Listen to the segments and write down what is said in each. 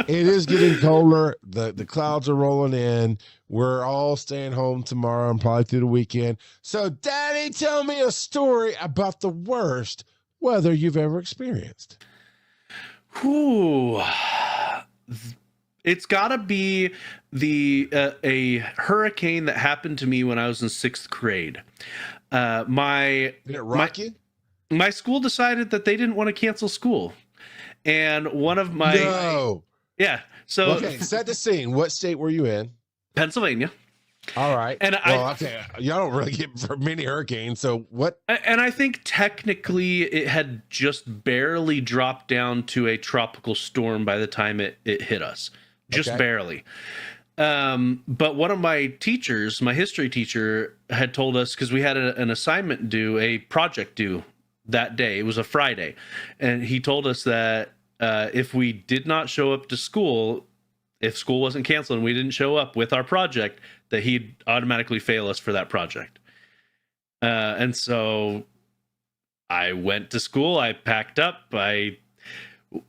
It is getting colder. The clouds are rolling in. We're all staying home tomorrow and probably through the weekend. So, Daddy, tell me a story about the worst weather you've ever experienced. Whew. It's got to be the a hurricane that happened to me when I was in sixth grade. My Did it my rock you? my school decided that they didn't want to cancel school, and one of my No. yeah, so Okay, set the scene. What state were you in? Pennsylvania, All right. and Well, okay. Y'all don't really get many hurricanes. So what? I think technically it had just barely dropped down to a tropical storm by the time it hit us, just Okay. barely. But one of my teachers, my history teacher, had told us, because we had an assignment due, a project due that day. It was a Friday, and he told us that if we did not show up to school, if school wasn't canceled and we didn't show up with our project, that he'd automatically fail us for that project. And so I went to school. I packed up.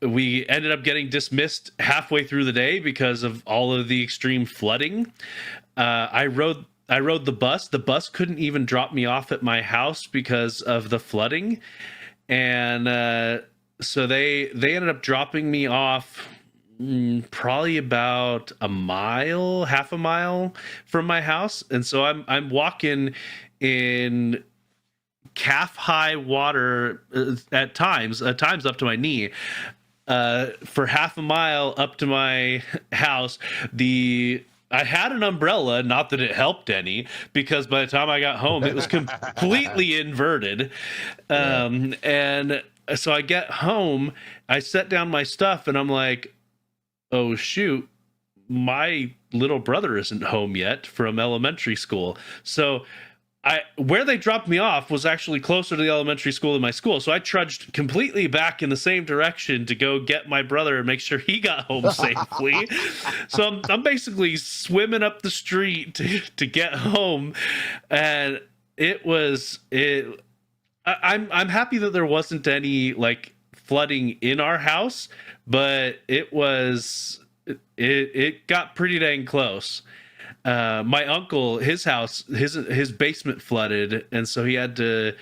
We ended up getting dismissed halfway through the day because of all of the extreme flooding. I rode the bus. The bus couldn't even drop me off at my house because of the flooding, and so they ended up dropping me off probably about half a mile from my house. And so I'm walking in calf high water at times up to my knee for half a mile up to my house. I had an umbrella, not that it helped any, because by the time I got home, it was completely inverted. And so I get home, I set down my stuff, and I'm like, oh, shoot, my little brother isn't home yet from elementary school. So where they dropped me off was actually closer to the elementary school than my school. So I trudged completely back in the same direction to go get my brother and make sure he got home safely. So I'm basically swimming up the street to get home. And I'm happy that there wasn't any like flooding in our house, but it got pretty dang close. My uncle, his house, his basement flooded, and so he had to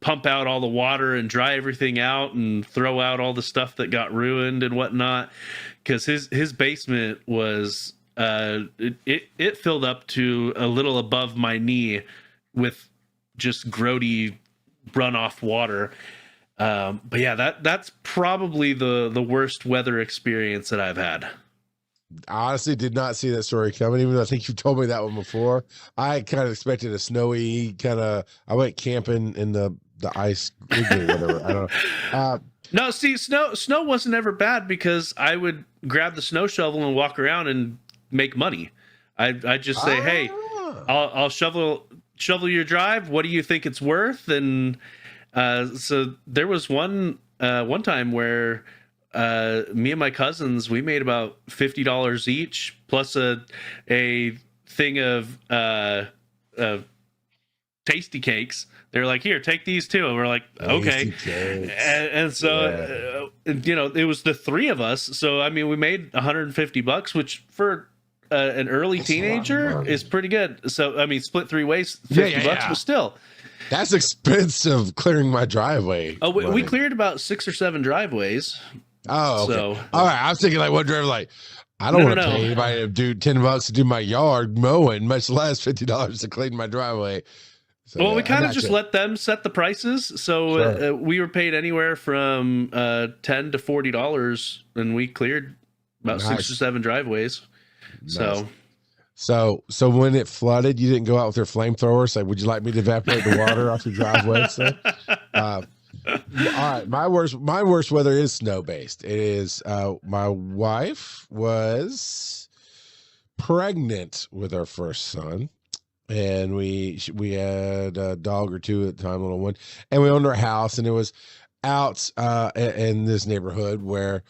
pump out all the water and dry everything out and throw out all the stuff that got ruined and whatnot, because his basement was it filled up to a little above my knee with just grody runoff water. But yeah, that's probably the worst weather experience that I've had. I honestly did not see that story coming, even though I think you told me that one before. I kind of expected a snowy I went camping in the ice igloo, whatever. I don't know. No, see, snow wasn't ever bad because I would grab the snow shovel and walk around and make money. I'd just say, hey, I'll shovel your drive. What do you think it's worth? And so there was one time where me and my cousins, we made about $50 each, plus a thing of tasty cakes. They're like, here, take these too. And we're like, okay. And so, it was the three of us. So, I mean, we made $150, which for an early teenager is pretty good. So, I mean, split three ways, $50, but still. That's expensive clearing my driveway. Oh, we cleared about 6 or 7 driveways. Oh, okay. So, all right. I was thinking like one driver, like, I don't want to pay anybody to do $10 to do my yard mowing, much less $50 to clean my driveway. So, well, we kind of just let them set the prices. So we were paid anywhere from $10 to $40, and we cleared about 6 or 7 driveways. Nice. So when it flooded, you didn't go out with your flamethrower. Say, would you like me to evaporate the water off your driveway? So, all right, my worst weather is snow based. It is my wife was pregnant with our first son. And we had a dog or two at the time, a little one, and we owned our house, and it was out in this neighborhood where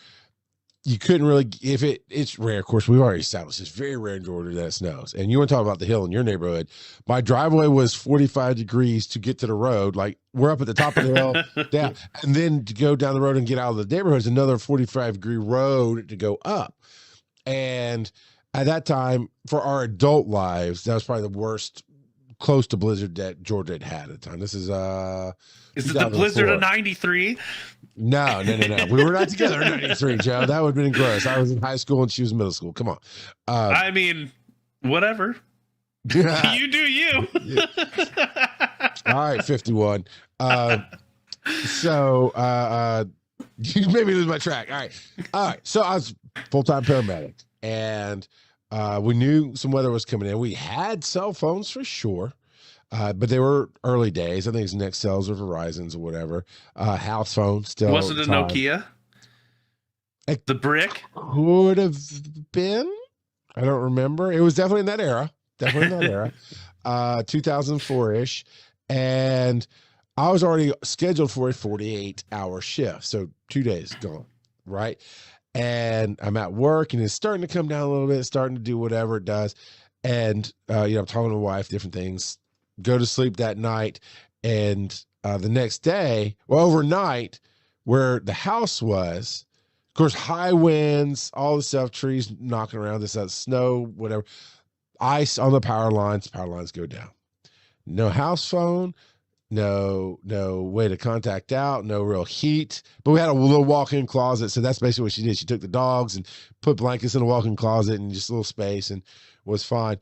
you couldn't really, if it's rare. Of course, we've already established it's very rare in Georgia that it snows. And you want to talk about the hill in your neighborhood? My driveway was 45 degrees to get to the road. Like we're up at the top of the hill, down, and then to go down the road and get out of the neighborhood is another 45-degree road to go up. And at that time, for our adult lives, that was probably the worst close to blizzard that Georgia had at the time. This is it the blizzard of 93? No. We were not together in 93, Joe. That would have been gross. I was in high school and she was in middle school. Come on. I mean, whatever. You do you. All right, 51. You made me lose my track. All right. So I was full-time paramedic, and we knew some weather was coming in. We had cell phones for sure. But they were early days. I think it's Nextels or Verizons or whatever. House phone still. Was it a Nokia? The brick? Could have been. I don't remember. It was definitely in that era. 2004-ish. And I was already scheduled for a 48-hour shift. So 2 days gone, right? And I'm at work and it's starting to come down a little bit, starting to do whatever it does. And, I'm talking to my wife, different things. Go to sleep that night, and the next day, overnight, where the house was, of course, high winds, all the stuff, trees knocking around, this, that, snow, whatever, ice on the power lines go down. No house phone, no way to contact out, no real heat, but we had a little walk-in closet, so that's basically what she did. She took the dogs and put blankets in a walk-in closet and just a little space, and was fine.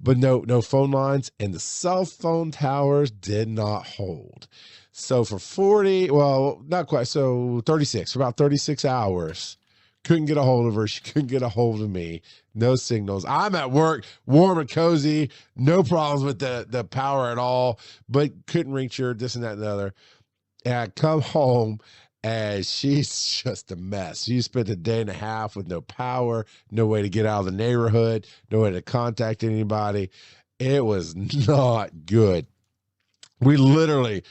But no phone lines, and the cell phone towers did not hold. So for 36, for about 36 hours, couldn't get a hold of her. She couldn't get a hold of me. No signals. I'm at work, warm and cozy, no problems with the power at all, but couldn't reach her, this and that and the other. And I come home, and she's just a mess. She spent a day and a half with no power, no way to get out of the neighborhood, no way to contact anybody. It was not good. We literally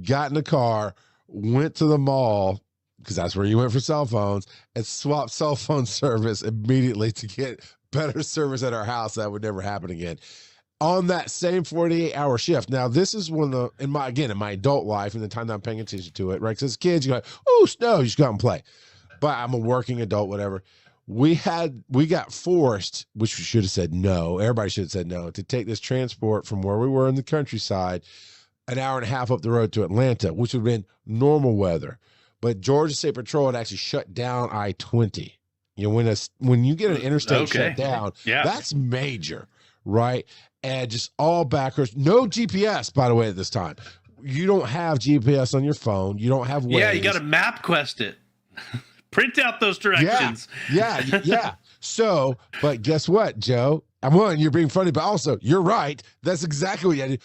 got in the car, went to the mall, because that's where you went for cell phones, and swapped cell phone service immediately to get better service at our house. That would never happen again. On that same 48-hour shift. Now, this is one of in my adult life and the time that I'm paying attention to it, right? Because as kids, you're like, oh, snow, you just go out and play. But I'm a working adult, whatever. We got forced, which we should have said no. Everybody should have said no, to take this transport from where we were in the countryside an hour and a half up the road to Atlanta, which would have been normal weather. But Georgia State Patrol had actually shut down I-20. When you get an interstate shut down, that's major, right? And just all backers, no GPS, by the way, at this time. You don't have GPS on your phone. You don't have Waze. Yeah, you got to map quest it. Print out those directions. Yeah. So, but guess what, Joe? You're being funny, but also, you're right. That's exactly what you had to do.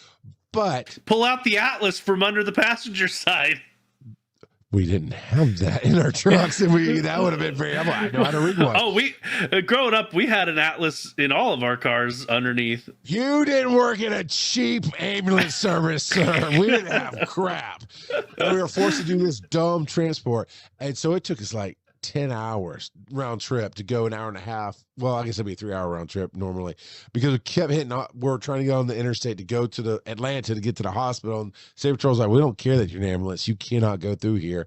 But pull out the atlas from under the passenger side. We didn't have that in our trucks, and that would have been very. I know how to read one. Oh, growing up, we had an atlas in all of our cars underneath. You didn't work in a cheap ambulance service, sir. We didn't have crap. And we were forced to do this dumb transport, and so it took us like 10 hours round trip to go an hour and a half. Well, I guess it'd be a 3-hour round trip normally, because we kept hitting. We're trying to go on the interstate to go to the Atlanta to get to the hospital. And State Patrol's like, we don't care that you're an ambulance. You cannot go through here.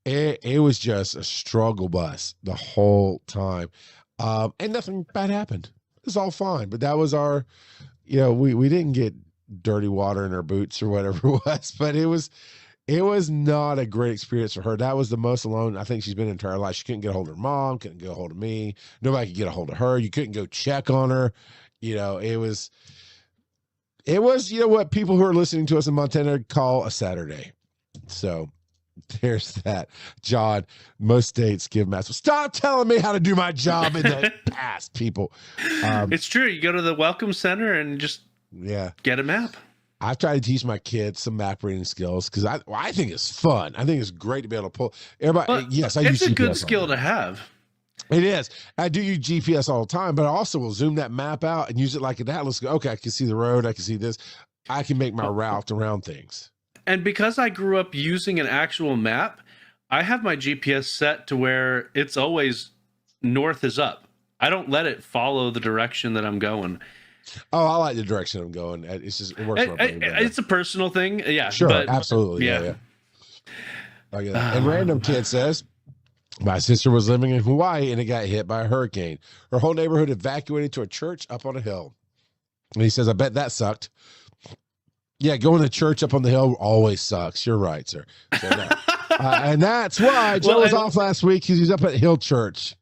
It was just a struggle bus the whole time. And nothing bad happened. It was all fine. But that was our, we didn't get dirty water in our boots or whatever it was, but it was not a great experience for her. That was the most alone I think she's been in her entire life. She couldn't get a hold of her mom, couldn't get a hold of me. Nobody could get a hold of her. You couldn't go check on her. It was what people who are listening to us in Montana call a Saturday. So there's that. John, most states give maps. Stop telling me how to do my job in the past, people. It's true. You go to the welcome center and just get a map. I've tried to teach my kids some map reading skills because I think it's fun. I think it's great to be able to pull everybody. Well, yes, I use it's a GPS good skill to have. It is. I do use GPS all the time, but I also will zoom that map out and use it like an atlas. Okay, I can see the road. I can see this. I can make my route around things. And because I grew up using an actual map, I have my GPS set to where it's always north is up. I don't let it follow the direction that I'm going. Oh, I like the direction I'm going. It's just, it works for my brain better. It's a personal thing. Yeah. Sure. But, absolutely. Yeah. I get that. And Random Kid says, my sister was living in Hawaii and it got hit by a hurricane. Her whole neighborhood evacuated to a church up on a hill. And he says, I bet that sucked. Yeah, going to church up on the hill always sucks. You're right, sir. So, no. And that's why Joe was off last week because he's up at Hill Church.